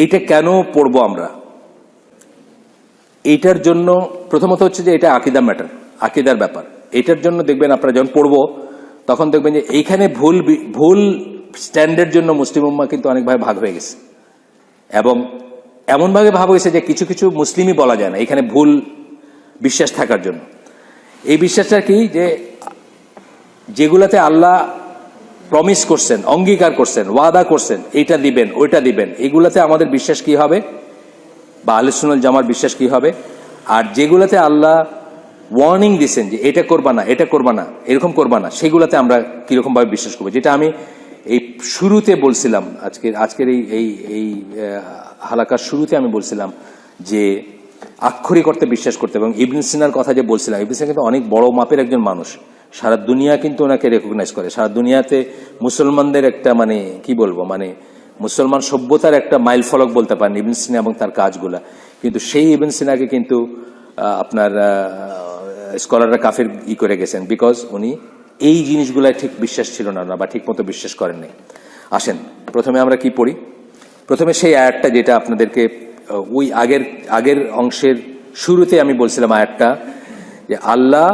এটা কেন পড়বো আমরা? এটার জন্য প্রথমত হচ্ছে যে এটা আকীদা ম্যাটার, আকীদার ব্যাপার। এটার জন্য দেখবেন আপনারা যখন পড়বো তখন দেখবেন যে এইখানে ভুল স্ট্যান্ডের জন্য মুসলিম উম্মাহ কিন্তু অনেকভাবে ভাগ হয়ে গেছে, এবং এমনভাবে ভাগ হয়েছে যে কিছু কিছু মুসলিমই বলা যায় না এখানে ভুল বিশ্বাস থাকার জন্য। এই বিশ্বাসটা কি, যে যেগুলাতে আল্লাহ প্রমিস করছেন, অঙ্গীকার করছেন, ওয়াদা করছেন, এইটা দিবেন ওইটা দিবেন, এগুলাতে আমাদের বিশ্বাস কি হবে, বা আহলে সুন্নাত ওয়াল জামার বিশ্বাস কি হবে। আর যেগুলাতে আল্লাহ ওয়ার্নিং দিচ্ছেন যে এটা করবা না, এটা করবা না, এরকম করবা না, সেগুলাতে আমরা কিরকম ভাবে বিশ্বাস করবো। যেটা আমি এই শুরুতে বলছিলাম, আজকের এই হালাকার শুরুতে আমি বলছিলাম যে আক্ষরিক অর্থে বিশ্বাস করতে। এবং ইবনে সিনার কথা যে বলছিলাম, ইবনে সিনা কিন্তু অনেক বড় মাপের একজন মানুষ, সারা দুনিয়া কিন্তু ওনাকে রেকগনাইজ করে। সারা দুনিয়াতে মুসলমানদের একটা মানে কি বলবো, মানে মুসলমান সভ্যতার একটা মাইল ফলক বলতে পারেন ইবনে সিনা এবং তার কাজগুলা। কিন্তু সেই ইবনে সিনাকে কিন্তু আপনার স্কলাররা কাফির করে গেছেন, বিকজ উনি এই জিনিসগুলাই ঠিক বিশ্বাস ছিল না, বা ঠিক মতো বিশ্বাস করেন নাই। আসেন প্রথমে আমরা কি পড়ি। প্রথমে সেই আয়াতটা যেটা আপনাদেরকে ওই আগের অংশের শুরুতে আমি বলছিলাম, আয়াতটা যে আল্লাহ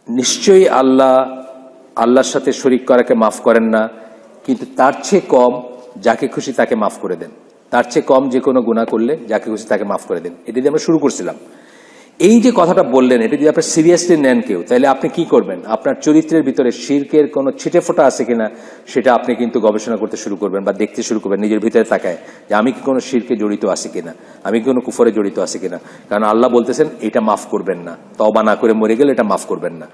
নিশ্চয়ই আল্লাহর সাথে শরীক করাকে মাফ করেন না, কিন্তু তার চেয়ে কম যাকে খুশি তাকে মাফ করে দেন। তার চেয়ে কম যে কোনো গুনাহ করলে যাকে খুশি তাকে মাফ করে দেন। এটা দিয়ে আমরা শুরু করছিলাম। এই যে কথাটা বললেন, এটা যদি আপনি সিরিয়াসলি নেন কেউ, তাহলে আপনি কি করবেন, আপনার চরিত্রের ভিতরে শিরকের কোনো ছিটে ফোঁটা আছে কিনা সেটা আপনি কিন্তু গবেষণা করতে শুরু করবেন, বা দেখতে শুরু করবেন নিজের ভিতরে তাকায়, যে আমি কি কোনো শিরকে জড়িত আছি কিনা, আমি কি কোনো কুফরে জড়িত আছি কিনা। কারণ আল্লাহ বলতেছেন এটা মাফ করবেন না, তওবা না করে মরে গেলে এটা মাফ করবেন না,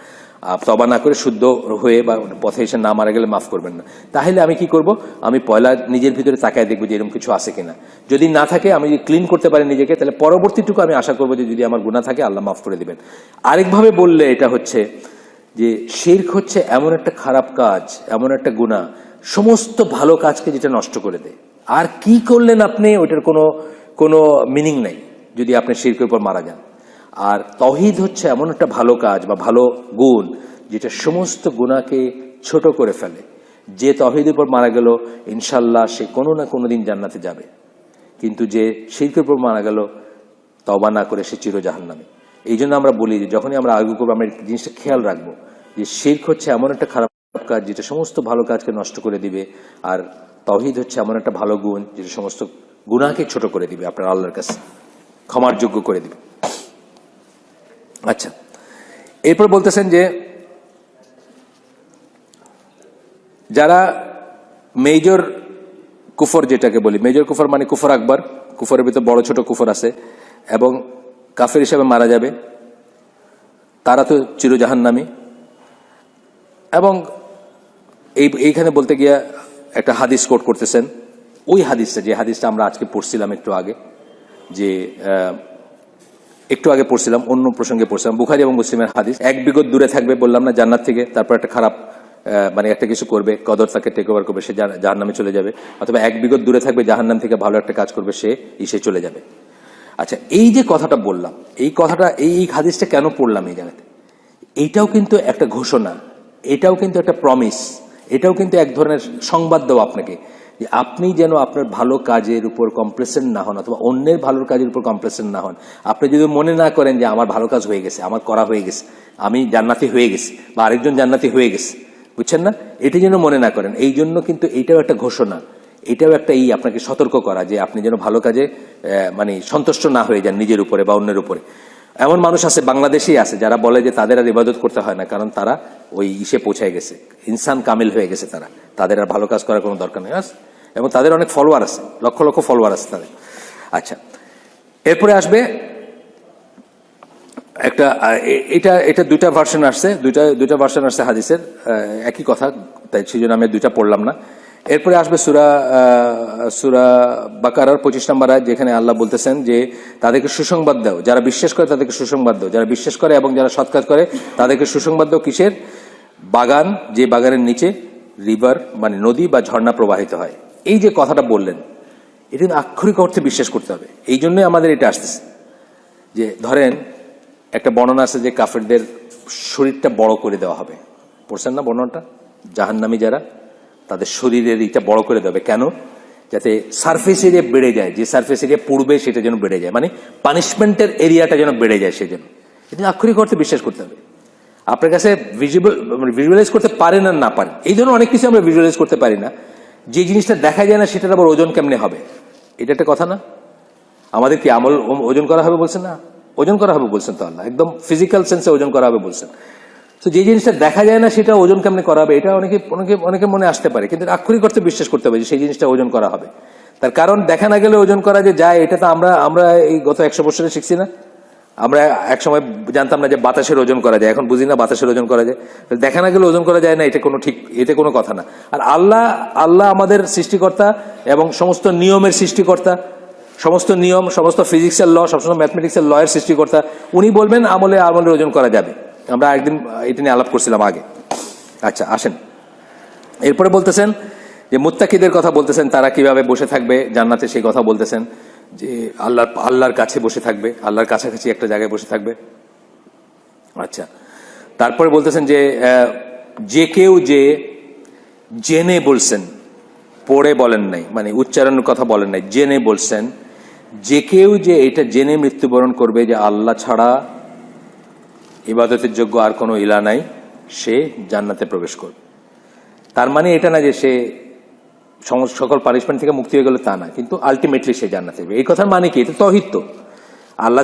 তওবা না করে শুদ্ধ হয়ে বা পথে এসে না মারা গেলে মাফ করবেন না। তাহলে আমি কি করব, আমি পয়লা নিজের ভিতরে তাকায় দেখবো যে এরকম কিছু আছে কিনা। যদি না থাকে, আমি যদি ক্লিন করতে পারি নিজেকে, তাহলে পরবর্তীটুকু আমি আশা করবো যে যদি আমার গুনাহ থাকে আল্লাহ মাফ করে দিবেন। আরেকভাবে বললে এটা হচ্ছে যে শিরক হচ্ছে এমন একটা খারাপ কাজ, এমন একটা গুনাহ, সমস্ত ভালো কাজকে যেটা নষ্ট করে দেয়। আর কি করলেন আপনি, ওইটার কোনো মিনিং নাই যদি আপনি শিরকের উপর মারা যান। আর তাওহীদ হচ্ছে এমন একটা ভালো কাজ বা ভালো গুণ যেটা সমস্ত গুনাহকে ছোট করে ফেলে। যে তাওহীদের উপর মারা গেল ইনশাআল্লাহ সে কোনো না কোনো দিন জান্নাতে যাবে, কিন্তু যে শিরকের উপর মারা গেল তওবা না করে সে চির জাহান্নামে। এই জন্য আমরা বলি যে যখনই আমরা আগে করবো আমরা জিনিসটা খেয়াল রাখবো যে শিরক হচ্ছে এমন একটা খারাপ কাজ যেটা সমস্ত ভালো কাজকে নষ্ট করে দিবে, আর তাওহীদ হচ্ছে এমন একটা ভালো গুণ যেটা সমস্ত গুনাহকে ছোট করে দিবে, আপনার আল্লাহর কাছে ক্ষমার যোগ্য করে দিবে। আচ্ছা, এরপর বলতেছেন যে যারা মেজর কুফর, যেটাকে বলি মেজর কুফর মানে কুফর আকবর, কুফরের ভিতর বড় ছোট কুফর আছে, এবং কাফের হিসেবে মারা যাবে, তারা তো চির জাহান্নামী। এবং এইখানে বলতে গিয়ে একটা হাদিস কোট করতেছেন, ওই হাদিসটা যে হাদিসটা আমরা আজকে পড়ছিলাম একটু আগে পড়ছিলাম, অন্য প্রসঙ্গে পড়ছিলাম, বুখারী এবং মুসলিমের হাদিস। এক বিগত দূরে থাকবে বললাম না জান্নাত থেকে, তারপর একটা খারাপ মানে একটা কিছু করবে, কদর তাকে টেক ওভার করবে, সে জাহান্নামে চলে যাবে। অথবা এক বিগত দূরে থাকবে জাহান্নাম থেকে, ভালো একটা কাজ করবে, সে চলে যাবে। আচ্ছা, এই যে কথাটা বললাম, এই কথাটা এই হাদিসটা কেন পড়লাম এই জায়গাতে, এইটাও কিন্তু একটা ঘোষণা, এটাও কিন্তু একটা প্রমিস, এটাও কিন্তু এক ধরনের সংবাদ দেওয়া আপনাকে, যে আপনি যেন আপনার ভালো কাজের উপর কমপ্লেসেন্ট না হন, অথবা অন্যের ভালো কাজের উপর কমপ্লেসেন্ট না হন। আপনি যদি মনে না করেন যে আমার ভালো কাজ হয়ে গেছে, আমার করা হয়ে গেছে, আমি জান্নাতি হয়ে গেছি, বা আরেকজন জান্নাতি হয়ে গেছে, বুঝছেন না, এটি যেন মনে না করেন। এই জন্য কিন্তু এইটাও একটা ঘোষণা, এটাও একটা আপনাকে সতর্ক করা যে আপনি যেন ভালো কাজে মানে সন্তুষ্ট না হয়ে যান নিজের উপরে বা অন্যের উপরে। এমন মানুষ আছে, বাংলাদেশেই আছে, যারা বলে যে তাদের আর ইবাদত করতে হয় না, কারণ তারা ওই পৌঁছায় গেছে, ইনসান কামিল হয়ে গেছে, তাদের আর ভালো কাজ করার কোনো দরকার নেই। এবং তাদের অনেক ফলোয়ার আছে, লক্ষ লক্ষ ফলোয়ার আছে তাদের। আচ্ছা, এরপরে আসবে একটা, এটা দুইটা ভার্সন আসছে, দুইটা ভার্সন আসছে হাদিসের, একই কথা, তাই সেই জন্য আমি দুইটা পড়লাম না। এরপরে আসবে সূরা বাকারার 25 নম্বর আয়াত, যেখানে আল্লাহ বলতেছেন যে তাদেরকে সুসংবাদ দাও, যারা বিশ্বাস করে তাদেরকে সুসংবাদ দাও, যারা বিশ্বাস করে এবং যারা সৎ কাজ করে তাদেরকে সুসংবাদ দাও। কিসের বাগান, যে বাগানের নিচে রিভার মানে নদী বা ঝর্ণা প্রবাহিত হয়। এই যে কথাটা বললেন, এটা আক্ষরিক অর্থে বিশ্বাস করতে হবে। এই জন্যই আমাদের এটা আসতেছে যে ধরেন একটা বর্ণনা আছে যে কাফেরদের শরীরটা বড় করে দেওয়া হবে, পড়ছেন না বর্ণনাটা? জাহান্নামী যারা, তাদের শরীরের এটা বড় করে দেবে। কেন? যাতে সারফেস এরিয়া বেড়ে যায়, যে সারফেস এরিয়া পড়বে সেটা যেন বেড়ে যায়, মানে পানিশমেন্টের এরিয়াটা যেন বেড়ে যায়, সেজন্য এটা আক্ষরিক অর্থে বিশ্বাস করতে হবে। আপনার কাছে ভিজুয়ালাইজ করতে পারেন আর না পারেন, এই জন্য অনেক কিছু আমরা ভিজুয়ালাইজ করতে পারি না। যে জিনিসটা দেখা যায় না সেটার আবার ওজন কেমনে হবে, এটা একটা কথা না? আমাদের কি আমল ওজন করা হবে বলছেন না? ওজন করা হবে বলছেন তো আল্লাহ, একদম ফিজিক্যাল সেন্সে ওজন করা হবে বলছেন। তো যে জিনিসটা দেখা যায় না সেটা ওজন কেমনে করা হবে, এটা অনেকে মনে আসতে পারে, কিন্তু আক্ষরিক অর্থে বিশ্বাস করতে হবে যে সেই জিনিসটা ওজন করা হবে। তার কারণ দেখা না গেলে ওজন করা যে যায়, এটা তো আমরা এই গত 100 বছরে শিখছি না। আমরা এক সময় জানতাম না যে বাতাসের ওজন করা যায়, এখন বুঝি না বাতাসের ওজন করা যায়। দেখা না গেলে ওজন করা যায় না, এটা কোনো কথা না। আর আল্লাহ আমাদের সৃষ্টিকর্তা এবং সমস্ত নিয়মের সৃষ্টিকর্তা, সমস্ত নিয়ম, সমস্ত ফিজিক্সের ল, সবসময় ম্যাথমেটিক্সের ল এর সৃষ্টিকর্তা। উনি বলবেন আমলে ওজন করা যাবে। আমরা একদিন এটা নিয়ে আলাপ করছিলাম আগে। আচ্ছা, আসেন এরপরে বলতেছেন যে মুত্তাকিদের কথা বলতেছেন, তারা কিভাবে বসে থাকবে জান্নাতে, সেই কথা বলতেছেন যে আল্লাহর কাছে বসে থাকবে, আল্লাহর কাছাকাছি একটা জায়গায় বসে থাকবে। আচ্ছা, তারপরে বলতেছেন যে কেউ যে জেনে বলছেন, পড়ে বলেন নাই, মানে উচ্চারণের কথা বলেন নাই, জেনে বলছেন, যে কেউ যে এটা জেনে মৃত্যুবরণ করবে যে আল্লাহ ছাড়া ইবাদতের যোগ্য আর কোনো ইলা নাই, সে জান্নাতে প্রবেশ করবে। তার মানে এটা না যে সে সকল পানিশমেন্ট থেকে মুক্তি হয়ে গেল, তা না, কিন্তু আলটিমেটলি সে জান্নাতে যাবে। এই কথার মানে কি? এটা তৌহিদ। তো আল্লাহ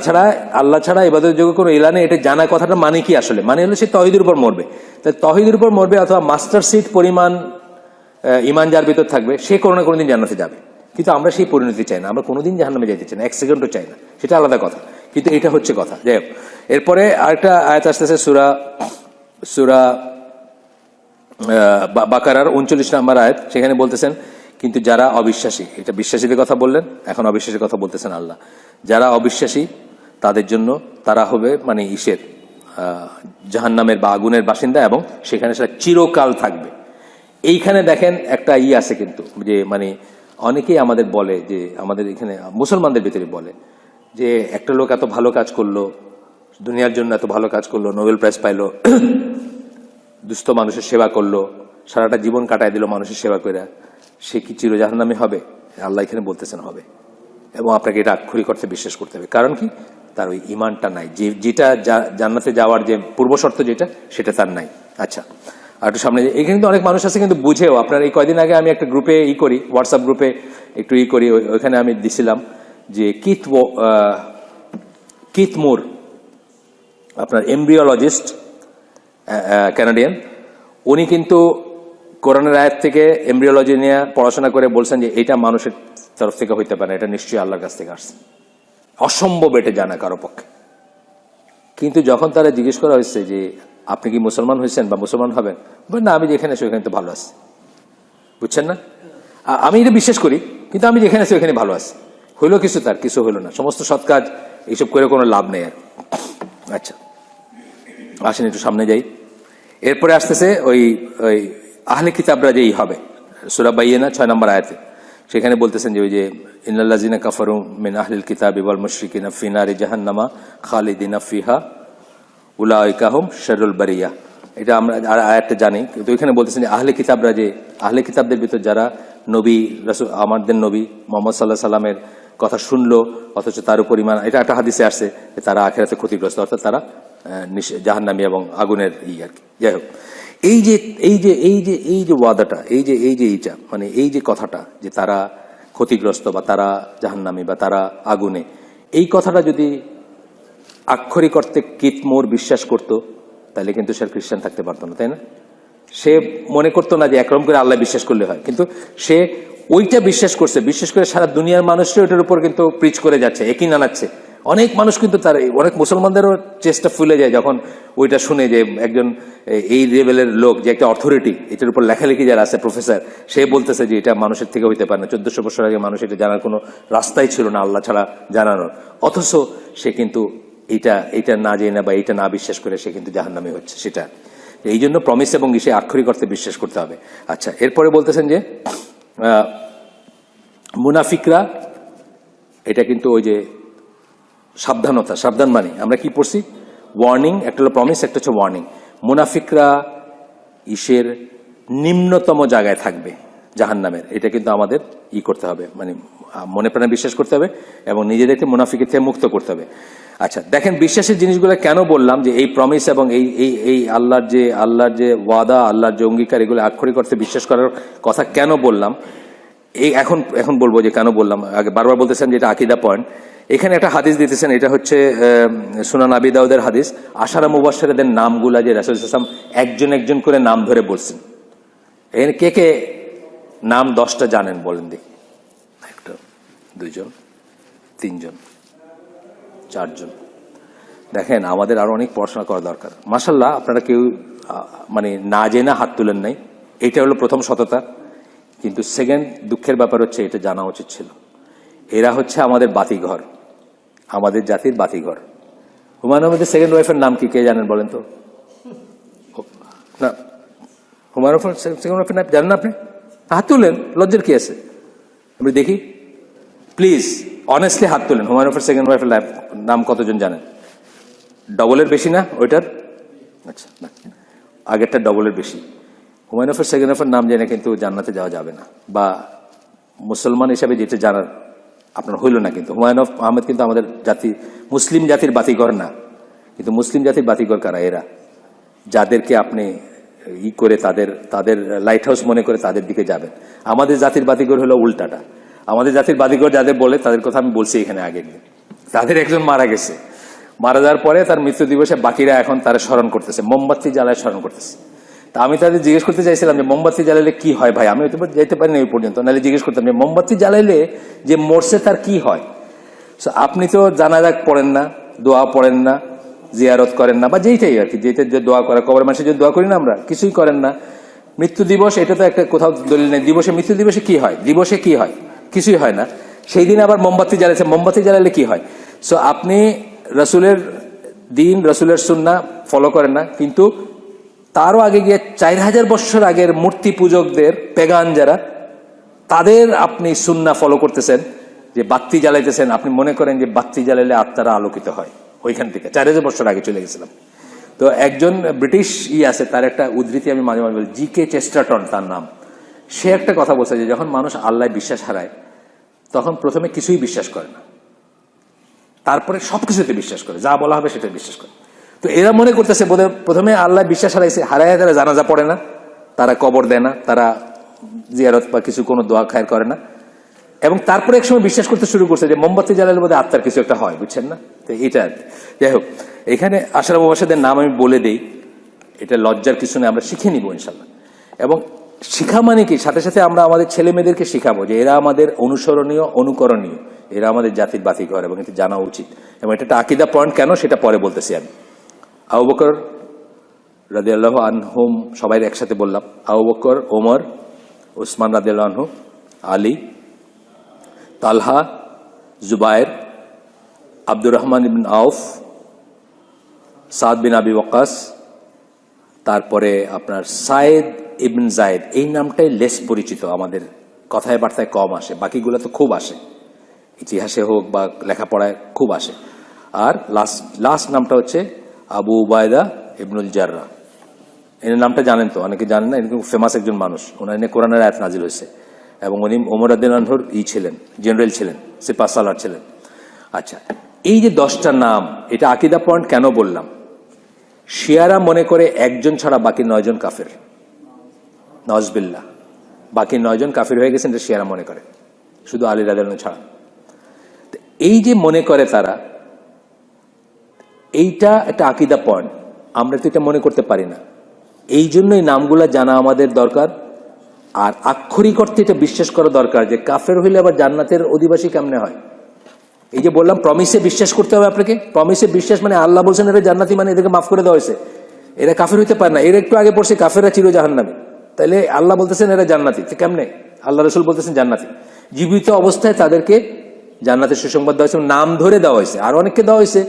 ছাড়া ইবাদতের যোগ্য কোনো ইলা নেই, এটা জানা কথাটা মানে কি আসলে? মানে হলো সে তৌহিদের উপর মরবে। তাই তৌহিদের উপর মরবে অথবা মাস্টার সিট পরিমাণ ইমান যার ভিতর থাকবে, সে কোনো না কোনোদিন জান্নাতে যাবে। কিন্তু আমরা সেই পরিণতি চাই না, আমরা কোনোদিন জাহান্নামে যাইতে চাই না, এক সেকেন্ডও চাই না, সেটা আলাদা কথা। কিন্তু এটা হচ্ছে কথা। যাই হোক, এরপরে আরেকটা আয়াত আসতেছে সূরা বাকারার 39 নম্বর আয়াত। সেখানে বলতেছেন কিন্তু যারা অবিশ্বাসী, এটা বিশ্বাসীদের কথা বললেন, এখন অবিশ্বাসীর কথা বলতেছেন আল্লাহ। যারা অবিশ্বাসী তাদের জন্য তারা হবে মানে জাহান্নামের বা আগুনের বাসিন্দা, এবং সেখানে সেটা চিরকাল থাকবে। এইখানে দেখেন একটা আছে কিন্তু, যে মানে অনেকেই আমাদের বলে, যে আমাদের এখানে মুসলমানদের ভিতরে বলে যে একটা লোক এত ভালো কাজ করলো, দুনিয়ার জন্য এত ভালো কাজ করলো, নোবেল প্রাইজ পাইলো, দুস্থ মানুষের সেবা করলো, সারাটা জীবন কাটায় দিল মানুষের সেবা করে, সে কি চির জাহান্নামী হবে? আল্লাহ এখানে বলতেছেন হবে, এবং আপনাকে এটা আক্ষরিক অর্থে বিশ্বাস করতে হবে। কারণ কি? তার ওই ইমানটা নাই, যেটা জান্নাতে যাওয়ার যে পূর্ব শর্ত যেটা, সেটা তার নাই। আচ্ছা, আর একটু সামনে এখানে কিন্তু অনেক মানুষ আছে কিন্তু বুঝেও। আপনার এই কয়দিন আগে আমি একটা গ্রুপে করি, হোয়াটসঅ্যাপ গ্রুপে একটু করি, ওইখানে আমি দিছিলাম যে কিথ মুর, আপনার এমব্রিওলজিস্ট, ক্যানাডিয়ান, উনি কিন্তু কোরআনের আয়াত থেকে এমব্রিওলজি নিয়ে পড়াশোনা করে বলছেন যে এটা মানুষের তরফ থেকে হইতে পারে না, এটা নিশ্চয়ই আল্লাহর কাছ থেকে আসছে। অসম্ভব এটা জানা কারো পক্ষে। কিন্তু যখন তারা জিজ্ঞেস করা হয়েছে যে আপনি কি মুসলমান হয়েছেন বা মুসলমান হবেন, বলেন না, আমি যেখানে আছি ওইখানে তো ভালো আছি। বুঝছেন না? আমি এটা বিশ্বাস করি, কিন্তু আমি যেখানে আছি ওইখানে ভালো আছি। হইলো কিছু, তার কিছু হইলো না, সমস্ত সৎ কাজ এইসব করে কোনো লাভ নেই আর। আচ্ছা, আসেন একটু সামনে যাই। এরপরে আসতেছে ওই আহলে কিতাবরা যেই হবে, সূরা বাইয়িনা 6 নম্বর আয়াতে। সেখানে বলতেছেন যে ওই যে ইন্নাল্লাযিনা কাফারু মিন আহলিল কিতাবি ওয়াল মুশরিকিনা ফি নারি জাহান্নামা খালিদিনা ফিহা উলাইকা হুম শাররুল বারিয়া। এটা আমরা আয়াতটা জানি, কিন্তু ওইখানে বলতেছেন যে আহলে কিতাবরা, যে আহলে কিতাবদের ভিতর যারা নবী রাসূল, আমাদের নবী মুহাম্মদ সাল্লাল্লাহু আলাইহি সাল্লামের কথা শুনলো অথচ তার উপর ঈমান, এটা একটা হাদিসে আসছে যে তারা আখিরাতে ক্ষতিগ্রস্ত, অর্থাৎ তারা জাহান্নামী এবং আগুনের আর কি। যাই হোক, এই যে ওয়াদাটা, এইটা মানে এই যে কথাটা যে তারা ক্ষতিগ্রস্ত বা তারা জাহান্নামী বা তারা আগুনে, এই কথাটা যদি আক্ষরিক অর্থে কিতমোর বিশ্বাস করত, তাহলে কিন্তু সে খ্রিস্টান থাকতে পারতো না, তাই না? সে মনে করতো না যে একরকম করে আল্লাহ বিশ্বাস করলে হয়, কিন্তু সে ওইটা বিশ্বাস করছে, বিশ্বাস করে সারা দুনিয়ার মানুষরা ওইটার উপর কিন্তু প্রিচ করে যাচ্ছে, একই নানাচ্ছে। অনেক মানুষ কিন্তু অনেক মুসলমানদেরও চেষ্টা ফুলে যায় যখন ওইটা শুনে যে একজন এই লেভেলের লোক, যে একটা অথরিটি, এটার উপর লেখালেখি যারা আছে, প্রফেসর, সে বলতেছে যে এটা মানুষের থেকে হইতে পারে না। 1400 বছর আগে মানুষ এটা জানার কোনো রাস্তাই ছিল না আল্লাহ ছাড়া জানানোর, অথচ সে কিন্তু এইটা না জেনে বা এইটা না বিশ্বাস করে সে কিন্তু জাহান্নামী হচ্ছে। সেটা এই জন্য প্রমিস এবং সে আক্ষরিক অর্থে বিশ্বাস করতে হবে। আচ্ছা, এরপরে বলতেছেন যে মুনাফিকরা, এটা কিন্তু ওই যে সাবধান মানে আমরা কি পড়ছি, ওয়ার্নিং, একটা হলো প্রমিস, একটা হচ্ছে ওয়ার্নিং। মুনাফিকরা নিম্নতম জায়গায় থাকবে, জাহান্নামের, এটা কিন্তু আমাদের করতে হবে, মানে মনে প্রাণে বিশ্বাস করতে হবে এবং নিজেদেরকে মুনাফিকের থেকে মুক্ত করতে হবে। আচ্ছা দেখেন, বিশ্বাসের জিনিসগুলো কেন বললাম যে এই প্রমিস এবং এই আল্লাহর যে ওয়াদা, আল্লাহর যে অঙ্গীকার, এগুলো আক্ষরিক অর্থে বিশ্বাস করার কথা কেন বললাম, এই এখন বলবো যে কেন বললাম। আগে বারবার বলতেছেন যে এটা আকীদা পয়েন্ট। এখানে একটা হাদিস দিতেছেন, এটা হচ্ছে সুনান আবি দাউদের হাদিস। আশারা মুবাশশিরদের নামগুলা যে রাসূল সাল্লাল্লাহু আলাইহি ওয়াসাল্লাম একজন একজন করে নাম ধরে বলছেন। এখানে কে কে নাম 10টা জানেন বলেন দেখি? 1, 2 জন, 3 জন, 4 জন। দেখেন, আমাদের আরো অনেক পড়াশোনা করা দরকার। মাশাআল্লাহ, আপনারা কেউ মানে না জেনে হাত তুলেন নাই, এটা হলো প্রথম সততা। কিন্তু সেকেন্ড দুঃখের ব্যাপার হচ্ছে, এটা জানা উচিত ছিল। এরা হচ্ছে আমাদের বাতিঘর, আমাদের জাতির বাতিঘর। হুমায়ুন আহমেদের সেকেন্ড ওয়াইফের নাম কি, কে জানেন বলেন তো? না, হুমায়ুন আহমেদ সেকেন্ড ওয়াইফের নাম জানেন না আপনি? হাত তুলেন, লজ্জার কি আছে? আপনি দেখি প্লিজ, অনেস্টলি হাত তুলেন। হুমায়ুন আহমেদ সেকেন্ড ওয়াইফের নাম কতজন জানেন? ডবলের বেশি না ওইটার? আচ্ছা, না, আগেরটা ডবলের বেশি। হুমায়ুন আহমেদ সেকেন্ড ওয়াইফের নাম জেনে কিন্তু জান্নাতে যাওয়া যাবে না, বা মুসলমান হিসাবে যেটা জানার আপনার হইল না। কিন্তু হুমায়ুন আহমেদ কিন্তু আমাদের জাতি, মুসলিম জাতির বাতিঘর না। কিন্তু মুসলিম জাতির বাতিঘর কারা? এরা, যাদেরকে আপনি করে তাদের লাইট হাউস মনে করে তাদের দিকে যাবেন। আমাদের জাতির বাতিঘর হলো উল্টাটা। আমাদের জাতির বাতিঘর যাদের বলে, তাদের কথা আমি বলছি এখানে আগে। তাদের একজন মারা গেছে, মারা যাওয়ার পরে তার মৃত্যু দিবসে বাকিরা এখন তারা স্মরণ করতেছে, মোমবাতি জ্বালায় স্মরণ করতেছে। তা আমি তাদের জিজ্ঞেস করতে চাইছিলাম যে মোমবাতি জ্বালাইলে কি হয় ভাই? আমি হয়তো যেতে পারিনি ওই পর্যন্ত, নাহলে জিজ্ঞেস করতাম যে মোমবাতি জ্বালাইলে যে মরছে তার কি হয়। আপনি তো জানাজা পড়েন না, দোয়া পড়েন না, জিয়ারত করেন না, বা যেইটাই আর কি, যেটা যে দোয়া করে, কবর মানুষের যে দোয়া করি না আমরা, কিছুই করেন না। মৃত্যু দিবস, এটা তো একটা কোথাও দলিল নেই। দিবসে, মৃত্যু দিবসে কি হয়? দিবসে কি হয়? কিছুই হয় না। সেই দিন আবার মোমবাতি জ্বালাইছে, মোমবাতি জ্বালাইলে কি হয়? সো আপনি রসুলের দিন, রসুলের সুন্নাহ ফলো করেন না, কিন্তু তারও আগে গিয়ে 4000 বছর আগের মূর্তি পূজকদের, পেগান যারা, তাদের আপনি সুন্নাহ ফলো করতেছেন, যে বাতি জ্বালাইতেছেন। আপনি মনে করেন যে বাতি জ্বালাইলে আত্মারা আলোকিত হয়। ওইখান থেকে 4000 বছর আগে চলে গেছিলাম। তো একজন ব্রিটিশ আছে, তার একটা উদ্ধৃতি আমি মাঝে মাঝে বলি, জি.কে. চেস্টারটন তার নাম। সে একটা কথা বলছে যে যখন মানুষ আল্লাহয় বিশ্বাস হারায়, তখন প্রথমে কিছুই বিশ্বাস করে না, তারপরে সবকিছুতে বিশ্বাস করে, যা বলা হবে সেটা বিশ্বাস করে। তো এরা মনে করতেছে প্রথমে আল্লাহ বিশ্বাস হারায় তারা জানাজা পড়ে না, তারা কবর দেয় না, তারা জিয়ারত বা কিছু কোনো দোয়া খায়ের করে না, এবং তারপরে এক সময় বিশ্বাস করতে শুরু করছে যে মোমবাতি জ্বালালে বোধহয় আত্মার কিছু একটা হয়, বুঝছেন না? তো এটা যাই হোক, এখানে আশারা মুবাশশিরদের নাম আমি বলে দেই, এটা লজ্জার কিছু নেই, আমরা শিখে নিব ইনশাল্লাহ। এবং শিখা মানে কি, সাথে সাথে আমরা আমাদের ছেলে মেয়েদেরকে শিখাবো যে এরা আমাদের অনুসরণীয়, অনুকরণীয়, এরা আমাদের জাতির বাতিঘর, এবং এটা জানা উচিত। এবং এটা একটা আকীদা পয়েন্ট কেন, সেটা পরে বলতেছি আমি। আবু বকর রাদিয়াল্লাহু আনহুম, সবাই একসাথে বললাম, আবু বকর, ওমর, উসমান রাদিয়াল্লাহু আনহু, আলী, তালহা, জুবায়ের, আব্দুর রহমান ইবনে আউফ, সাদ বিন আবি ওয়াক্কাস, তারপরে আপনার সায়েদ ইবন জায়েদ। এই নামটাই লেস পরিচিত, আমাদের কথায় বার্তায় কম আসে, বাকিগুলো তো খুব আসে, ইতিহাসে হোক বা লেখাপড়ায় খুব আসে। আর লাস্ট নামটা হচ্ছে আবু উবায়দা ইবনুল জাররাহ। এর নামটা জানেন তো, অনেকে জানেন না, এরকম ফেমাস একজন মানুষ, ওনার নিয়ে কোরআনের আয়াত নাজিল হয়েছে, এবং উনি ওমর রাদিয়াল্লাহু আনহুর ছিলেন, জেনারেল ছিলেন, সিপাহ সালার ছিলেন। আচ্ছা, এই যে 10টা নাম, এটা আকীদা পয়েন্ট কেন বললাম? শিয়ারা মনে করে একজন ছাড়া বাকি 9 জন কাফের, নাউজুবিল্লাহ, বাকি 9 জন কাফের হয়ে গেছেন, এটা শিয়ারা মনে করে, শুধু আলী রাদিয়াল্লাহু আনহু ছাড়া। এই যে মনে করে তারা, এইটা একটা আকীদা পয়েন্ট, আমরা তো এটা মনে করতে পারি না। এই জন্যই নামগুলা জানা আমাদের দরকার, আর আক্ষরিক অর্থে এটা বিশ্বাস করা দরকার যে কাফের হইলে আবার জান্নাতের অধিবাসী কেমনে হয়। এই যে বললাম প্রমিসে বিশ্বাস করতে হবে আপনাকে, প্রমিসে বিশ্বাস মানে আল্লাহ বলছেন এরা জান্নাতি, মানে এদেরকে মাফ করে দেওয়া হয়েছে, এরা কাফের হইতে পারে না। এরা একটু আগে পড়ছে কাফেররা চির জাহান্নামী, তাইলে আল্লাহ বলতেছেন এরা জান্নাতি, কেমনে? আল্লাহ রসুল বলতেছেন জান্নাতি, জীবিত অবস্থায় তাদেরকে জান্নাতের সুসংবাদ দেওয়া হয়েছে, নাম ধরে দেওয়া হয়েছে। আর অনেককে দেওয়া হয়েছে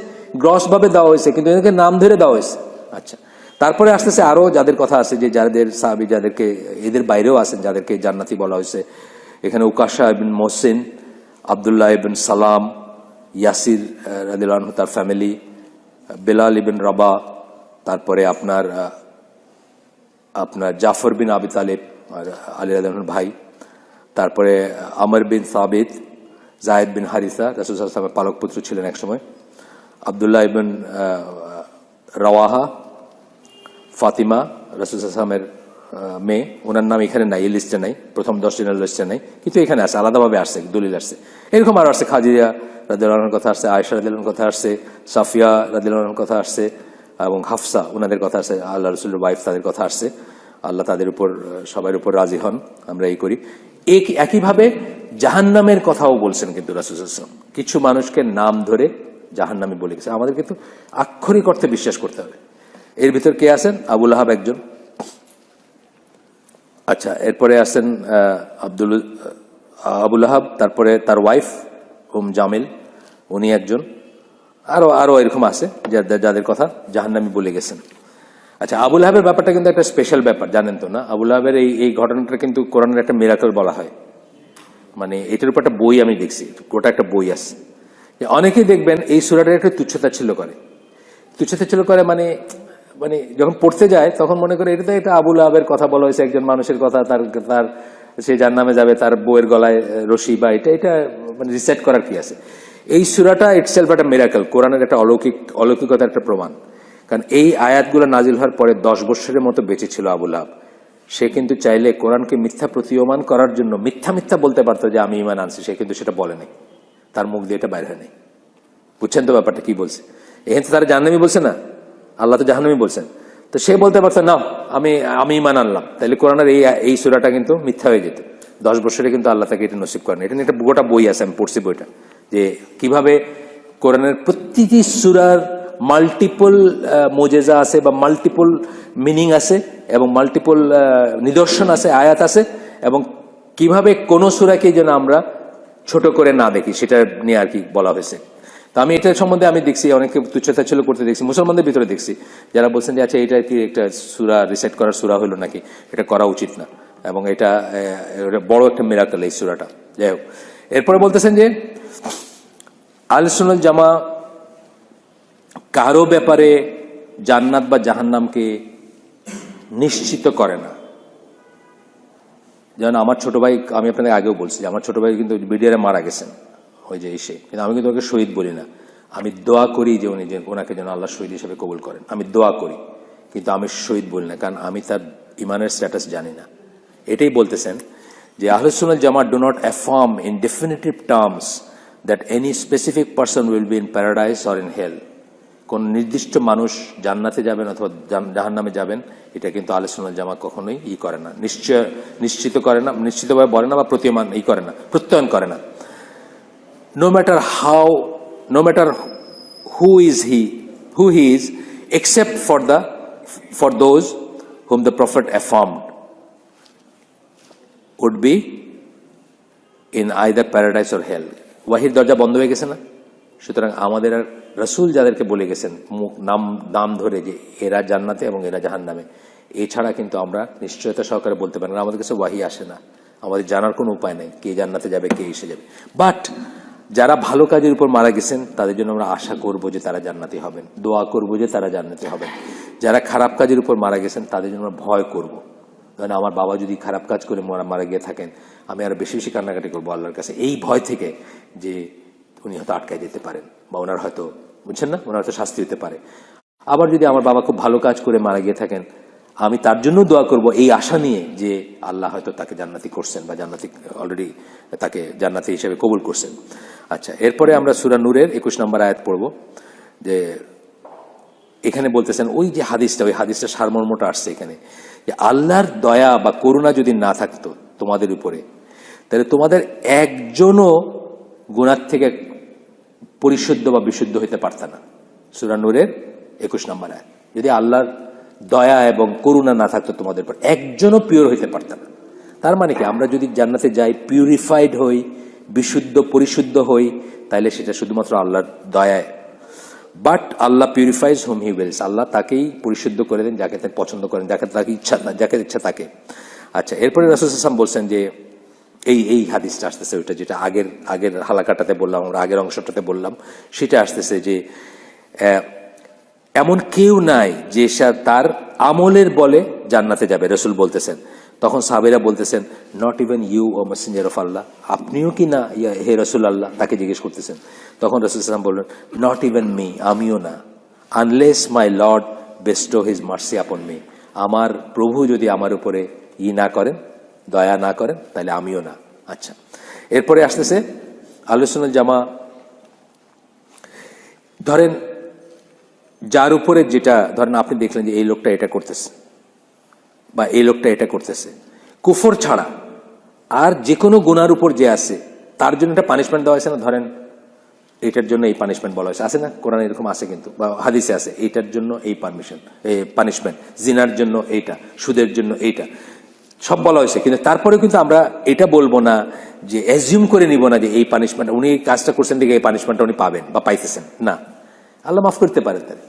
গ্রস ভাবে দেওয়া হয়েছে, কিন্তু এদেরকে নাম ধরে দেওয়া হয়েছে। আচ্ছা, তারপরে আসতেছে আরো যাদের কথা আছে, যে যাদের সাহাবী, যাদেরকে এদের বাইরেও আছেন, যাদেরকে জান্নাতি বলা হয়েছে। এখানে উকাশা ইবনে মুহসিন, আব্দুল্লাহ ইবনে সালাম, ইয়াসির রাদিয়াল্লাহু আনহু তার ফ্যামিলি, বেলাল ইবনে রাবা, তারপরে আপনার জাফর বিন আবি তালিব, আলী রাদিয়াল্লাহু আনহুর ভাই, তারপরে আমর বিন সাবিত, জায়েদ বিন হারিসা রাসূল সাল্লাল্লাহু আলাইহি ওয়াসাল্লামের পালক পুত্র ছিলেন একসময়, আব্দুল্লাহ ইবন রাওয়াহা, ফাতিমা রাসূল সাল্লাল্লাহু আলাইহি ওয়াসাল্লামের মেয়ে, ওনার নাম এখানে নাই, এই লিস্টে নাই, প্রথম 10 জনের লিস্টে নাই, কিন্তু এখানে আছে, আলাদাভাবে আসছে, দলিল আসছে। এরকম আরো আসছে, খাদিজা রাদিয়াল্লাহু আনহার কথা আসছে, আয়েশা রাদিয়াল্লাহু আনহার কথা আসছে, সাফিয়া রাদিয়াল্লাহু আনহার কথা আসছে, এবং হাফসা ওনাদের কথা আসছে, আল্লাহ রাসূলের ওয়াইফ, তাদের কথা আসছে। আল্লাহ তাদের উপর সবার উপর রাজি হন, আমরা এই করি। একইভাবে জাহান্নামের কথাও বলছেন কিন্তু রাসূল সাল্লাল্লাহু আলাইহি ওয়াসাল্লাম, কিছু মানুষকে নাম ধরে জাহান্নামী বলে গেছে। আমাদের কিন্তু আক্ষরিক অর্থে বিশ্বাস করতে হবে। এর ভিতর কে আছেন? আবু লাহাব একজন। আচ্ছা, এরপরে আছেন আবু লাহাব, তারপরে তার ওয়াইফ জামিল, উনি একজন, আরো এরকম আছে যাদের কথা জাহান্নামী বলে গেছেন। আচ্ছা, আবু লাহাবের ব্যাপারটা কিন্তু একটা স্পেশাল ব্যাপার, জানেন তো না? আবু লাহাবের এই ঘটনাটা কিন্তু কোরআনের একটা মিরাকল বলা হয়। মানে এটার উপর একটা বই আমি দেখছি, গোটা একটা বই আছে। অনেকেই দেখবেন এই সূরাটার একটা তুচ্ছতাচ্ছিল্য করে, মানে যখন পড়তে যায় তখন মনে করে এটা আবু লাহাবের কথা বলা হয়েছে, একজন মানুষের কথা, তার সে জাহান্নামে যাবে, তার বউয়ের গলায় রশি, বা এটা মানে রিসেট করার কি আছে? এই সূরাটা ইটসেলফ একটা মিরাকল, কোরআনের একটা অলৌকিকতার একটা প্রমাণ। কারণ এই আয়াতগুলো নাজিল হওয়ার পরে 10 বছরের মতো বেঁচে ছিল আবু লাহাব। সে কিন্তু চাইলে কোরআনকে মিথ্যা প্রতীয়মান করার জন্য মিথ্যা বলতে পারতো যে আমি ঈমান আনছি, সে কিন্তু সেটা বলেনি, তার মুখ দিয়ে এটা বাইরে হয়নি। বুঝছেন তো ব্যাপারটা কি বলছে? এখানে তো তারা জাহান্নামী বলছে না, আল্লাহ তো জাহান্নামী বলছেন। তো সে বলতে পারছে না আমি ঈমান আনলাম, তাহলে কোরআনের এই সূরাটা কিন্তু মিথ্যা হয়ে যেত। 10 বছরে কিন্তু আল্লাহ তাকে এটা নসিব করেন। এটা নিয়ে একটা গোটা বই আছে, আমি পড়ছি বইটা, যে কিভাবে কোরআনের প্রতিটি সূরার মাল্টিপল মোজেজা আছে, বা মাল্টিপল মিনিং আছে, এবং মাল্টিপল নিদর্শন আছে, আয়াত আছে, এবং কিভাবে কোন সূরাকে যেন আমরা ছোট করে না দেখি সেটা নিয়ে আর কি বলা হয়েছে। তো আমি এটা সম্বন্ধে আমি দেখছি অনেকে তুচ্ছতাচ্ছিল্য করতে দেখছি, মুসলমানদের ভিতরে দেখছি, যারা বলছেন যে আচ্ছা এটা কি একটা সূরা রিসেট করার সূরা হলো নাকি, এটা করা উচিত না, এবং এটা বড় একটা মিরাকল এই সূরাটা। যাই হোক, এরপরে বলতেছেন যে আহলে সুন্নাত জামা কারো ব্যাপারে জান্নাত বা জাহান্নামকে নিশ্চিত করে না। যেমন আমার ছোট ভাই, আমি আপনাদের আগেও বলছি, আমার ছোট ভাই কিন্তু বিডিআরে মারা গেছেন, ওই যে এসে, কিন্তু আমি কিন্তু ওকে শহীদ বলি না। আমি দোয়া করি যে উনি যে ওনাকে যেন আল্লাহ শহীদ হিসেবে কবুল করেন, আমি দোয়া করি, কিন্তু আমি শহীদ বলি না, কারণ আমি তার ইমানের স্ট্যাটাস জানি না। এটাই বলতেছেন যে আহলে সুন্নাত জামাত do not affirm in definitive terms that any specific person will be in paradise or in hell. কোন নির্দিষ্ট মানুষ জান্নাতে যাবেন অথবা জাহান্নামে যাবেন, এটা কিন্তু আহলে সুন্নাত জামাত কখনোই করে না, নিশ্চিতভাবে বলে না, বা প্রত্যয়ন করে না। No matter who he is, except for those whom the Prophet affirmed would be in either paradise or hell. ওয়াহির দরজা বন্ধ হয়ে গেছে না? সুতরাং আমাদের আর রাসূল যাদেরকে বলে গেছেন নাম ধরে যে এরা জান্নাতে এবং এরা জাহান্নামে, এছাড়া কিন্তু আমরা নিশ্চয়তা সহকারে বলতে পারি না, আমাদের কাছে ওয়াহি আসে না, আমাদের জানার কোনো উপায় নেই কে জান্নাতে যাবে কে এসে যাবে। বাট যারা ভালো কাজের উপর মারা গেছেন তাদের জন্য আমরা আশা করব যে তারা জান্নাতি হবেন, দোয়া করব যে তারা জান্নাতি হবেন। যারা খারাপ কাজের উপর মারা গেছেন তাদের জন্য আমরা ভয় করব, কারণ আমার বাবা যদি খারাপ কাজ করে মারা গিয়ে থাকেন, আমি আরো বেশি কান্নাকাটি করবো আল্লাহর কাছে, এই ভয় থেকে যে উনি হয়তো আটকায় যেতে পারেন, বা ওনার হয়তো, বুঝছেন না, ওনার হয়তো শাস্তি হতে পারে। আবার যদি আমার বাবা খুব ভালো কাজ করে মারা গিয়ে থাকেন, আমি তার জন্য দোয়া করব এই আশা নিয়ে যে আল্লাহ হয়তো তাকে জান্নাতি করছেন, বা জান্নাতি অলরেডি তাকে জান্নাতি হিসেবে কবুল করছেন। আচ্ছা, এরপরে আমরা সূরা নূরের 21 নম্বর আয়াত পড়ব। যে এখানে বলতেছেন ওই যে হাদিসটা সারমর্মটা আসছে এখানে, যে আল্লাহর দয়া বা করুণা যদি না থাকতো তোমাদের উপরে, তাহলে তোমাদের একজনও গুনাহ থেকে পরিশুদ্ধ বা বিশুদ্ধ হইতে পারত না। সূরা নূরের 21 নম্বর আয়াত, যদি আল্লাহর দয়া এবং করুণা না থাকতো তোমাদের উপর, একজনও পিওর হইতে পারত না। তার মানে কি, আমরা যদি জান্নাতে যাই, পিউরিফাইড হই, বিশুদ্ধ পরিশুদ্ধ হই, তাহলে সেটা শুধুমাত্র আল্লাহর দয়ায়। But Allah পিউরিফাইজ hmm he Wills, আল্লাহ তাকেই পরিশুদ্ধ করে দেন যাকে তিনি পছন্দ করেন, যাকে ইচ্ছা তাকে। আচ্ছা, এরপরে রাসূল সাল্লাল্লাহু আলাইহি ওয়াসাল্লাম বলছেন যে এই হাদিসটা আসতেছে, ওইটা যেটা আগের হালাকাটাতে বললাম, আমরা আগের অংশটাতে বললাম, সেটা আসতেছে যে এমন কেউ নাই যে তার আমলের বলে জান্নাতে যাবে। রাসূল বলতেছেন তখন সাহাবীরা বলতেছেন, not even you o messenger of আল্লাহ, আপনিও কি না হে রসুল আল্লাহ, তাকে জিজ্ঞেস করতেছেন। তখন রাসূল সাল্লাল্লাহু আলাইহি ওয়াসাল্লাম বললেন, নট ইভেন মি, আমিও না, unless my lord bestow his mercy upon me, আমার প্রভু যদি আমার উপরে না করেন, দয়া না করেন, তাহলে আমিও না। আচ্ছা, এরপরে আসতেছে আহলে সুন্নাত জামা, ধরেন যার উপরে যেটা, ধরেন আপনি দেখলেন যে এই লোকটা এটা করতেছে বা এই লোকটা এটা করতেছে, কুফর ছাড়া আর যে কোনো গুনার উপর যে আছে তার জন্য একটা পানিশমেন্ট দেওয়া হয়েছে না। ধরেন এটার জন্য এই পানিশমেন্ট বলা হয়েছে, আছে না? কোরআনে এরকম আছে কিন্তু, বা হাদিসে আছে, এইটার জন্য এই পানিশমেন্ট, জিনার জন্য এইটা, সুদের জন্য এইটা, সব বলা হয়েছে। কিন্তু তারপরে কিন্তু আমরা এটা বলবো না যে অ্যাজিউম করে নিব না যে এই পানিশমেন্ট, উনি এই কাজটা করছেন দিকে এই পানিশমেন্টটা উনি পাবেন বা পাইতেছেন না। আল্লাহ মাফ করতে পারেন তাহলে।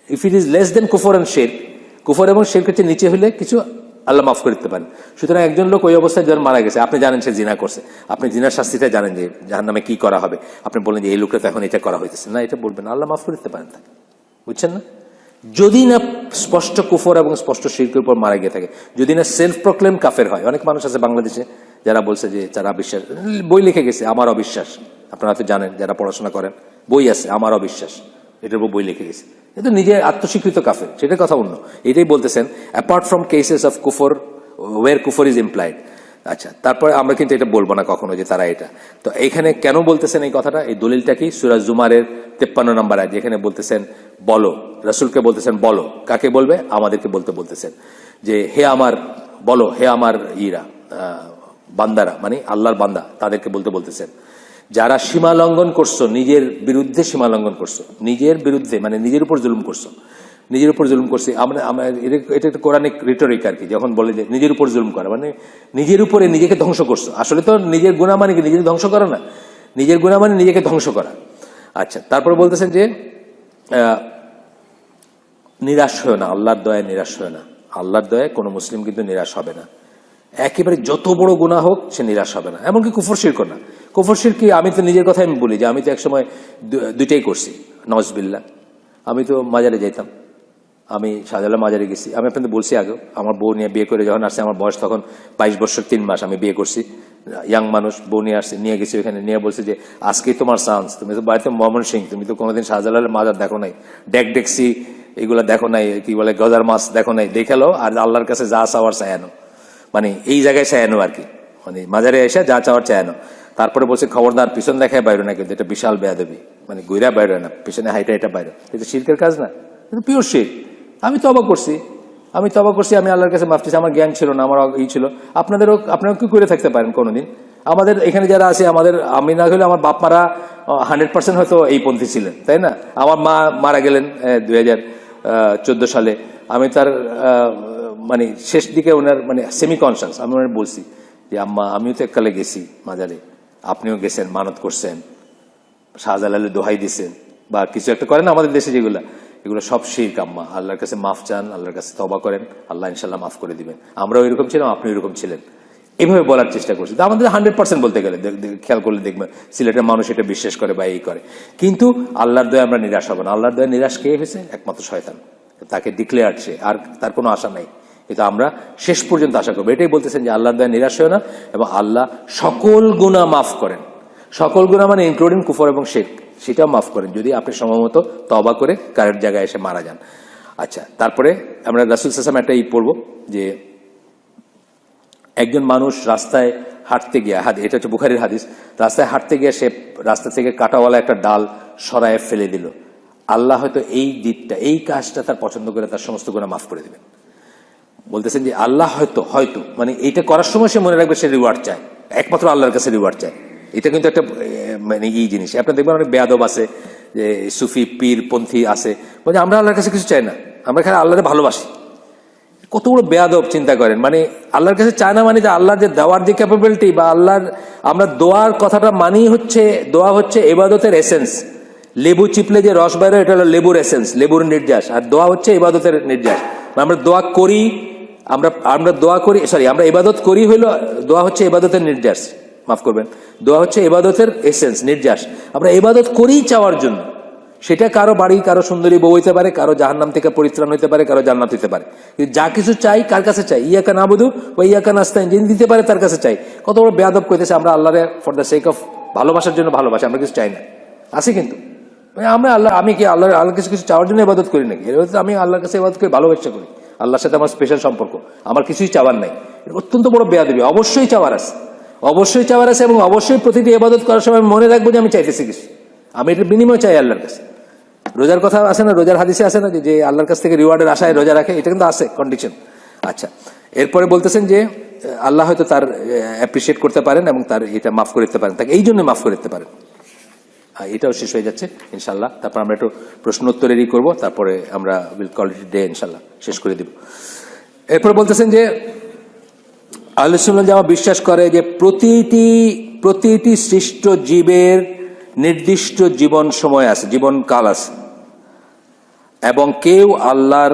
If it is less than কুফর অ্যান্ড শিরক, কুফর এবং শিরকের চেয়ে নিচে হলে কিছু আল্লাহ মাফ করতে পারেন। সুতরাং একজন লোক ওই অবস্থায় যখন মারা গেছে, আপনি জানেন সে জিনা করছে, আপনি জিনার শাস্তিটা জানেন যে জাহান্নামে কি করা হবে, আপনি বলেন যে এই লোকটা তো এখন এটা করা হইতেছে না, এটা বলবেন, আল্লাহ মাফ করতে পারেন তাকে, বুঝছেন না? যদি না স্পষ্ট কুফর এবং স্পষ্ট শিরকের উপর মারা গিয়ে থাকে, যদি না সেলফ প্রক্লেম কাফের হয়। অনেক মানুষ আছে বাংলাদেশে যারা বলছে যে যারা বিশ্বাস, বই লিখে গেছে আমার অবিশ্বাস, আপনারা তো জানেন যারা পড়াশোনা করেন, বই আছে আমার অবিশ্বাস, এটার উপর বই লিখে গেছে, এটা নিজে আত্মস্বীকৃত কাফের, সেটার কথা অন্য। এটাই বলতেছেন অ্যাপার্ট ফ্রম কেসেস অফ কুফর ওয়ার কুফর ইজ ইমপ্লাইড। আচ্ছা, তারপরে আমরা কিন্তু এটা বলবো না কখনো যে তারা এটা। তো এখানে কেন বলতেছেন এই কথাটা? এই দলিলটা কি? সূরা জুমারের 53 নম্বর আয়াত, যেখানে বলতেছেন বলো, রাসূলকে বলতেছেন বলো, কাকে বলবে? আমাদেরকে বলতেছেন যে হে আমার, বলো হে আমার বান্দারা, মানে আল্লাহর বান্দা, তাদেরকে বলতেছেন যারা সীমা লঙ্ঘন করছো, নিজের বিরুদ্ধে সীমা লঙ্ঘন করছো, নিজের বিরুদ্ধে মানে নিজের উপর জুলুম করছো, নিজের উপর জুলুম করছি আমরা, এটা একটা কোরআনিক রিটরিক আর কি, যখন বলে যে নিজের উপর জুলুম করা মানে নিজের উপরে নিজেকে ধ্বংস করছো। আসলে তো নিজের গুনাহ মানে কি নিজেকে ধ্বংস করা না, নিজের গুনাহ মানে নিজেকে ধ্বংস করা। আচ্ছা, তারপরে বলতেছেন যে নিরাশ হয় না, আল্লাহর দয়ায় নিরাশ হয় না। আল্লাহর দয়ায় কোনো মুসলিম কিন্তু নিরাশ হবে না, একেবারে যত বড় গুনাহ হোক সে নিরাশ হবে না, এমনকি কুফর শিরক না। কুফর শিরক কি? আমি তো নিজের কথাই আমি বলি যে আমি তো একসময় দুইটাই করছি, নওয়াজবিল্লাহ। আমি তো মাজারে যাইতাম, আমি শাহজালাল মাজারে গেছি, আমি আপনাদের বলছি আগেও, আমার বউ নিয়ে বিয়ে করে যখন আসছে, আমার বয়স তখন 22 বছর 3 মাস, আমি বিয়ে করছি, ইয়াং মানুষ, বউ নিয়ে আসছে, নিয়ে গেছি ওখানে, নিয়ে বলছে যে আজকেই তোমার চান্স, তুমি তো বাড়িতে ময়মন সিং, তুমি তো কোনোদিন শাহজালালের মাজার দেখো নাই, ডেকসি এগুলা দেখো নাই, কি বলে গজার মাছ দেখো নাই, দেখালো আর আল্লাহর কাছে যা চাওয়ার চায়ানো, মানে এই জায়গায় চায়ানো আর কি, মানে মাজারে এসে যা চাওয়ার চায়ানো। তারপরে বলছে খবরদার পিছন দেখায় বাইরে না, কিন্তু এটা বিশাল বেয়াদবি, মানে গৈরা বাইরে না, পিছনে হাইটা এটা বাইরে, এটা শিরকের কাজ না, এটা পিওর শিরক। আমি তওবা করছি, আমি আল্লাহর কাছে মাফ চাইছি, আমার জ্ঞান ছিল না, আমার ছিল। আপনারা কি করে থাকতে পারেন কোনোদিন? আমাদের এখানে যারা আছে, আমি না হলে আমার বাপ মারা 100% হয়তো এই পন্থী ছিলেন, তাই না? আমার মা মারা গেলেন 2014 সালে, আমি তার মানে শেষ দিকে ওনার মানে সেমি কনসাস, আমি ওনার বলছি যে আম্মা আমিও তো এককালে গেছি মাজারে, আপনিও গেছেন, মানত করছেন, শাহজালালের দোহাই দিছেন বা কিছু একটা করেন আমাদের দেশে, এগুলো সব শিরক আম্মা, আল্লাহর কাছে মাফ চান, আল্লাহর কাছে তওবা করেন, আল্লাহ ইনশাল্লাহ মাফ করে দিবেন। আমরাও এরকম ছিলাম, আপনি এরকম ছিলেন, এভাবে বলার চেষ্টা করছি। আমাদের 100% বলতে গেলে খেয়াল করলে দেখবেন সিলেটের মানুষ এটা বিশ্বাস করে বা এই করে, কিন্তু আল্লাহর দয়া আমরা নিরাশ হব না। আল্লাহর দয়া নিরাশ কে হয়েছে? একমাত্র শয়তান, তাকে ডিক্লেয়ার, সে আর তার কোনো আশা নাই, কিন্তু আমরা শেষ পর্যন্ত আশা করবো। এটাই বলতেছেন যে আল্লাহর দয়া নিরাশ হয় না, এবং আল্লাহ সকল গুনাহ মাফ করেন। সকল গুনাহ মানে ইনক্লুডিং কুফর এবং শিরক, সেটাও মাফ করেন যদি আপনি সময়মতো তওবা করে কারেক্ট জায়গায় এসে মারা যান। আচ্ছা, তারপরে আমরা রাসূল সাল্লাল্লাহু আলাইহি ওয়াসাল্লাম একটা পড়ব যে একজন মানুষ রাস্তায় হাঁটতে গিয়ে, এটা হচ্ছে বুখারীর হাদিস, রাস্তায় হাঁটতে গিয়ে সে রাস্তা থেকে কাটাওয়ালা একটা ডাল সরায় ফেলে দিল, আল্লাহ হয়তো এই দিকটা, এই কাজটা তার পছন্দ করে তার সমস্ত গুনাহ মাফ করে দিবেন। বলতেছেন যে আল্লাহ হয়তো মানে এইটা করার সময় সে মনে রাখবে সে রিওয়ার্ড চায়, একমাত্র আল্লাহর কাছে রিওয়ার্ড চায়। এটা কিন্তু একটা মানে এই জিনিস আপনার দেখবেন অনেক বেয়াদব আছে, যে সুফি পীর পন্থী আছে, বলছে আমরা আল্লাহর কাছে কিছু চাই না, আমরা খালি আল্লাহরে ভালোবাসি। কত বড় বেয়াদব চিন্তা করেন, মানে আল্লাহর কাছে চায় না মানে যে আল্লাহর যে দেওয়ার যে ক্যাপাবিলিটি বা আল্লাহর, আমরা দোয়ার কথাটা মানি হচ্ছে, দোয়া হচ্ছে ইবাদতের এসেন্স। লেবু চিপলে যে রস বাইরে, এটা হলো লেবুর এসেন্স, লেবুর নির্যাস, আর দোয়া হচ্ছে ইবাদতের নির্যাস। আমরা দোয়া করি, আমরা দোয়া করি, সরি আমরা ইবাদত করি হইলো, দোয়া হচ্ছে ইবাদতের নির্যাস, মাফ করবেন, দোয়া হচ্ছে ইবাদতের এসেন্স, নির্যাস। আমরা ইবাদত করি চাওয়ার জন্য, সেটা কারো বাড়ি, কারো সুন্দরী বউ হইতে পারে, কারো জাহান্নাম থেকে পরিত্রাণ হইতে পারে, কারো জান্নাত হইতে পারে। কিন্তু যা কিছু চাই কার কাছে চাই? ইয়াকা নাবুদু ওয়া ইয়াকা নাস্তাইন, যিনি দিতে পারে তার কাছে চাই। কত বড় বেয়াদব কইতেছে, আমরা আল্লাহরে ফর দ্য সেক অফ ভালোবাসার জন্য ভালোবাসি, আমরা কিছু চাই না। আছে কিন্তু আমরা আমি কি আল্লাহর কাছে কিছু চাওয়ার জন্য ইবাদত করি নাকি? এর আমি আল্লাহর কাছে ইবাদত করে ভালোবাসা করি, আল্লাহর সাথে আমার স্পেশাল সম্পর্ক, আমার কিছুই চাওয়ার নাই। অত্যন্ত বড় বেয়াদবি। অবশ্যই চাওয়ার আছে, অবশ্যই চাওয়ার আছে, এবং অবশ্যই প্রতিটি ইবাদত করার সময় মনে রাখবো যে আমি চাইতেছি কিছু, আমি এটার বিনিময় চাই আল্লাহর কাছে। রোজার কথা আছে না, রোজার হাদিসে আছে না যে আল্লাহর কাছ থেকে রিওয়ার্ডের আশায় রোজা রাখে, এটা কিন্তু আছে কন্ডিশন। আচ্ছা, এরপরে বলতেছেন যে আল্লাহ হয়তো তার অ্যাপ্রিসিয়েট করতে পারেন এবং তার এটা মাফ করে দিতে পারেন, তাকে এই জন্য মাফ করে দিতে পারেন। এটাও শেষ হয়ে যাচ্ছে ইনশাল্লাহ। তারপর আমরা একটু প্রশ্ন উত্তরেরই করবো, তারপরে আমরা উইল কল ইট ডে ইনশাল্লাহ, শেষ করে দিব। এরপরে বলতেছেন যে আহলে সুন্নাহ জামাত বিশ্বাস করে যে প্রতিটি সৃষ্ট জীবের নির্দিষ্ট জীবন সময় আছে, জীবন কাল আছে, এবং কেউ আল্লাহর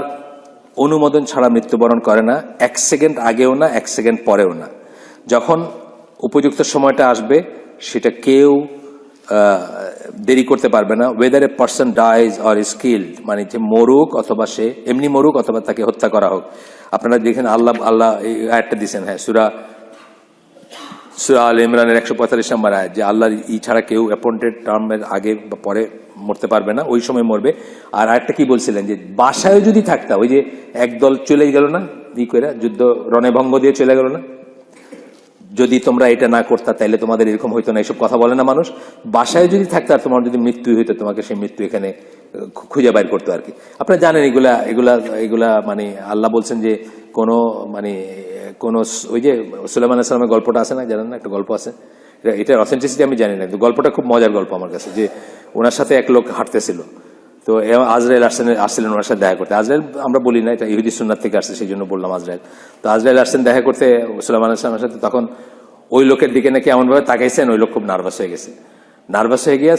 অনুমোদন ছাড়া মৃত্যুবরণ করে না, 1 সেকেন্ড আগেও না, 1 সেকেন্ড পরেও না। যখন উপযুক্ত সময়টা আসবে সেটা কেউ দেরি করতে পারবে না। Weather a person dies or is killed, মানে যে মরুক অথবা সে এমনি মরুক অথবা তাকে হত্যা করা হোক। আপনারা দেখেন আল্লাহ এই আয়াতটা দিচ্ছেন, হ্যাঁ, সূরা আল ইমরানের 145 নম্বর আয়াত, যে আল্লাহর ছাড়া কেউ অ্যাপয়েন্টেড টার্মের আগে বা পরে মরতে পারবে না, ওই সময় মরবে। আর আরেকটা কি বলছিলেন, যে বাসায় যদি থাকতা, ওই যে একদল চলে গেল না করে যুদ্ধ রণভঙ্গ দিয়ে চলে গেল না, যদি তোমরা এটা না করতা তাইলে তোমাদের এরকম হইতো না, এইসব কথা বলে না মানুষ। বাসায় যদি থাকতো আর তোমার যদি মৃত্যু হইতো, তোমাকে সেই মৃত্যু এখানে খুঁজে বাইর করতো আর কি। আপনারা জানেন এগুলা মানে আল্লাহ বলছেন যে কোনো মানে কোন ওই যে সুলাইমান আলাইহিস সালামের গল্পটা আছে না, জানেন না, একটা গল্প আছে, এটার অথেন্টিসিটি আমি জানি না, কিন্তু গল্পটা খুব মজার গল্প আমার কাছে। যে ওনার সাথে এক লোক হাঁটতেছিল, তো আজরাইল আসছিলেন ওনার সাথে দেখা করতে। আজরাইল আমরা বলি না, এটা ইহুদি সুন্নাত থেকে আসছে, সেই জন্য বললাম আজরাইল। তো আজরাইল আসছেন দেখা করতে সুলাইমান আলাইহিস সালামের সাথে। তখন ওই লোকের দিকে নাকি এমনভাবে তাকাইছেন, ওই লোক খুব নার্ভাস হয়ে গেছে। নার্ভাস হয়ে গিয়ে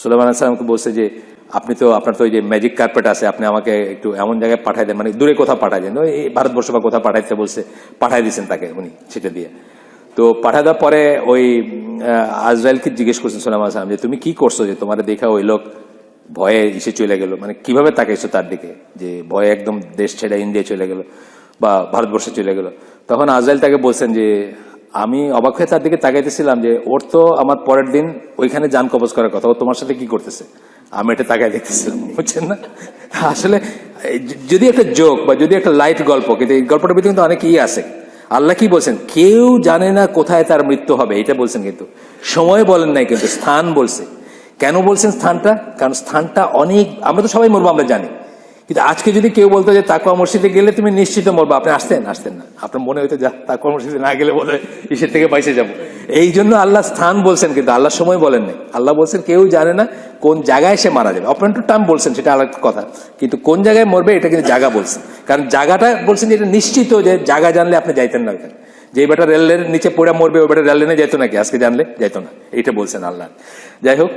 সুলাইমান আলাইহিস সালামকে বলছে যে আপনার তো ওই যে ম্যাজিক কার্পেট আছে, আপনি আমাকে একটু এমন জায়গায় পাঠাই দেন, মানে দূরে কোথাও পাঠাই দেন, ওই ভারতবর্ষ বা কোথাও পাঠাইতে বলছে, পাঠাই দিয়েছেন তাকে উনি সেটা দিয়ে। তো পাঠা দেওয়ার পরে ওই আজরাইলকে জিজ্ঞেস করছেন সুলাইমান আলাইহিস সালাম যে তুমি কি করছো, যে তোমার দেখা ওই লোক ভয়ে এসে চলে গেল, মানে কিভাবে তাকাইছো তার দিকে, যে ভয়ে একদম দেশ ছেড়ে ইন্ডিয়া চলে গেল বা ভারতবর্ষে চলে গেল। তখন আজরাইল তাকে বলছেন যে আমি অবাক হয়ে তার দিকে তাকাইতেছিলাম, যে ওর তো আমার পরের দিন ওইখানে জান কবজ করার কথা, ও তোমার সাথে কি করতেছে, আমি এটা তাকাই দেখতেছিলাম, বুঝছেন না। আসলে যদি একটা জোক বা যদি একটা লাইট গল্প, কিন্তু এই গল্পটার ভিতরে কিন্তু অনেক আছে। আল্লাহ কি বলছেন, কেউ জানে না কোথায় তার মৃত্যু হবে, এটা বলছেন, কিন্তু সময় বলেন নাই, কিন্তু স্থান বলছে। কেন বলছেন স্থানটা? কারণ স্থানটা অনেক, আমরা তো সবাই মরবো আমরা জানি, কিন্তু আজকে যদি কেউ বলতো যে তাকওয়া মসজিদে গেলে তুমি নিশ্চিত মরবো, আপনি আসতেন না, আপনার মনে হইতো যা তাকওয়া মসজিদে না গেলে বলে ইসের থেকে বাইসে যাবো। এই জন্য আল্লাহ স্থান বলছেন, কিন্তু আল্লাহ সময় বলেন নাই। আল্লাহ বলছেন কেউ জানে না কোন জায়গায় সে মারা যাবে। অপারেন্টর টার্ম বলছেন, সেটা আলাদা কথা, কিন্তু কোন জায়গায় মরবে এটা কিন্তু জায়গা বলছেন। কারণ জায়গাটা বলছেন যে এটা নিশ্চিত, যে জায়গা জানলে আপনি যাইতেন না ওখানে, যে বেটা রেলের নিচে পড়ে মরবে ওই বেটা রেল লাইনে যাইতো নাকি আজকে জানলে, যাইতো না, এইটা বলছেন আল্লাহ। যাই হোক,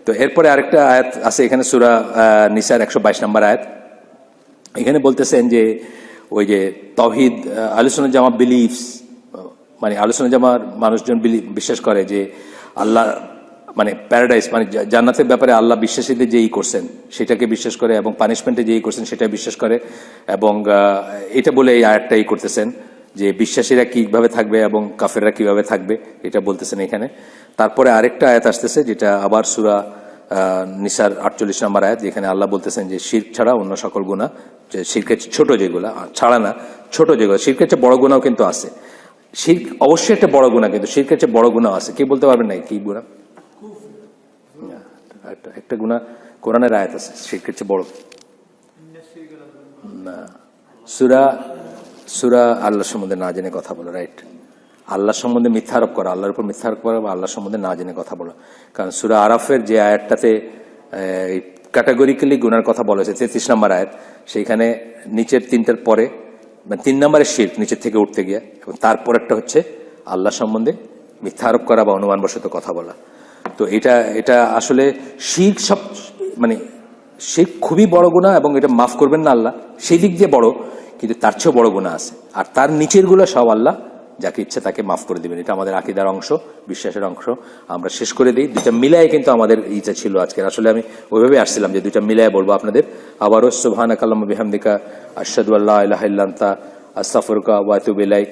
তো এরপরে আরেকটা আয়াত আছে এখানে, সূরা নিসার 122 নম্বর আয়াত। এখানে বলতেছেন যে ওই যে তাওহীদ, আহলে সুন্নাহ জামাত বিলিভস, মানে আহলে সুন্নাহ জামাত মানুষজন বিশ্বাস করে যে আল্লাহ মানে প্যারাডাইস, মানে জান্নাতের ব্যাপারে আল্লাহ বিশ্বাসীদের যেই করছেন সেটাকে বিশ্বাস করে, এবং পানিশমেন্টে যেই করছেন সেটা বিশ্বাস করে। এবং এটা বলে এই আয়াতটাই করতেছেন যে বিশ্বাসীরা কিভাবে থাকবে এবং কাফেররা কিভাবে থাকবে, এটা বলতেছেন এখানে। তারপরে আরেকটা আয়াত আসতেছে, যেটা আবার সূরা নিসার 48 নম্বর আয়াত, যেখানে আল্লাহ বলতেছেন যে শিরক ছাড়া অন্য সকল গুনাহ, যে শিরকের ছোট যেগুলা ছাড়া না, ছোট যেগুলো, শিরকের চেয়ে বড় গুনাহও কিন্তু আছে। শিরক অবশ্যই একটা বড় গুনাহ, কিন্তু শিরকের চেয়ে বড় গুনাহ আছে। কি বলতে পারবেন না কি গুনাহ? একটা গুনাহ কোরআনের আয়াত আছে শিরকের চেয়ে বড় না। সূরা আল্লাহ সম্বন্ধে না জেনে কথা বলা, রাইট? আল্লাহ সম্বন্ধে মিথ্যা আরোপ করা, আল্লাহর উপর মিথ্যা আরোপ করা, বা আল্লাহ সম্বন্ধে না জেনে কথা বলা। কারণ সূরা আরাফের যে আয়াতটাতে ক্যাটাগরিক্যালি গুনার কথা বলা হয়েছে, 33 নম্বর আয়াত, সেইখানে নিচের 3টার পরে, মানে 3 নম্বরের শিরক নিচের থেকে উঠতে গিয়া, এবং তারপর একটা হচ্ছে আল্লাহ সম্বন্ধে মিথ্যা আরোপ করা বা অনুমানবশত কথা বলা। তো এটা আসলে শিরক, সব মানে শিরক খুবই বড় গুনাহ, এবং এটা মাফ করবেন না আল্লাহ, সেই দিক দিয়ে বড়, কিন্তু তার চেয়েও বড় গুনাহ আছে। আর তার নিচের গুলো সব আল্লাহ যাকে ইচ্ছে তাকে মাফ করে দিবেন। এটা আমাদের আকীদার অংশ, বিশ্বাসের অংশ। আমরা শেষ করে দিই। দুইটা মিলায় কিন্তু আমাদের ইচ্ছা ছিল আজকে, আসলে আমি ওইভাবে আসছিলাম যে দুইটা মিলায় বলবো আপনাদের। আবারও সুবহানাকাল্লাহুম্মা বিহামদিকা আশহাদু আল্লা ইলাহা ইল্লা আনতা আস্তাগফিরুকা ওয়া আতুবু ইলাইক।